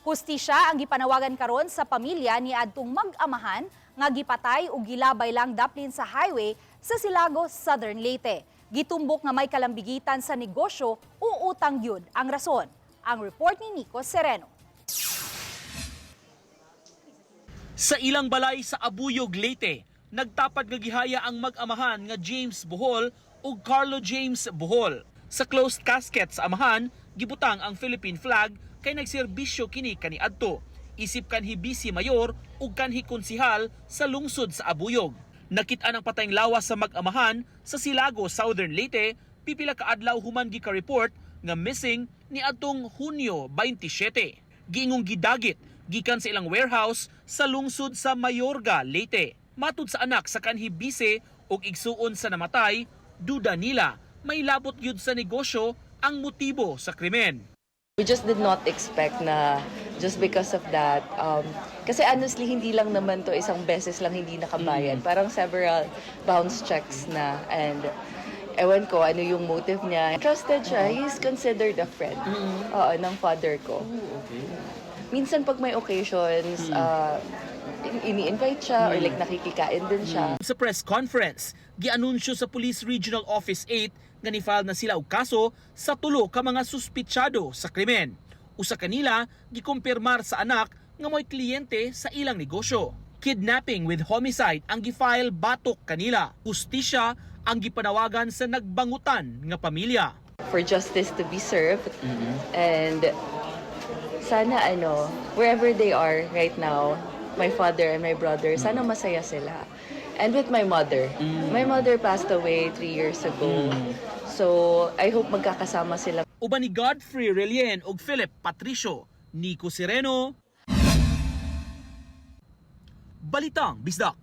Hustisya ang gipanawagan karon sa pamilya ni adtong mag-amahan nga gipatay ug gilabay lang daplin sa highway sa Silagos, Southern Leyte. Gitumbok nga may kalambigitan sa negosyo o utang gyud ang rason. Ang report ni Nico Sereno. Sa ilang balay sa Abuyog, Leyte, nagtapad nga gihaya ang mag-amahan nga James Bohol ug Carlo James Bohol. Sa closed casket sa amahan, gibutang ang Philippine flag kay nagserbisyo kini kaniadto. Isip kanhi vice mayor ug kanhi konsihal sa lungsod sa Abuyog. Nakita ang patayng lawas sa mag-amahan sa Silagos, Southern Leyte, pipila ka adlaw human gika-report nga missing ni adtong Hunyo 27. Giingong gidagit gikan sa ilang warehouse sa lungsod sa Mayorga, Leyte. Matud sa anak sa kanhi bise ug igsuon sa namatay, duda nila may labot gyud sa negosyo ang motibo sa krimen. We just did not expect na just because of that. Kasi honestly, hindi lang naman to isang beses lang hindi nakabayad. Parang several bounce checks na. And ewan ko ano yung motive niya. Trusted siya. He's considered a friend ng father ko. Minsan pag may occasions, ini-invite siya or like nakikikain din siya. Sa press conference, gianunsyo sa Police Regional Office 8 nga ni-file na sila og kaso sa tulo ka mga suspitsado sa krimen. Usa kanila gikumpirmar sa anak nga mo'y kliyente sa ilang negosyo. Kidnapping with homicide ang gi-file batok kanila. Hustisya ang gipanawagan sa nagbangutan nga pamilya. For justice to be served and sana wherever they are right now, my father and my brother, sana masaya sila. And with my mother. My mother passed away 3 years ago. So, I hope magkakasama sila. Uban ni Godfrey Relien ug Philip Patricio, Nico Sereno. Balitang Bisdak.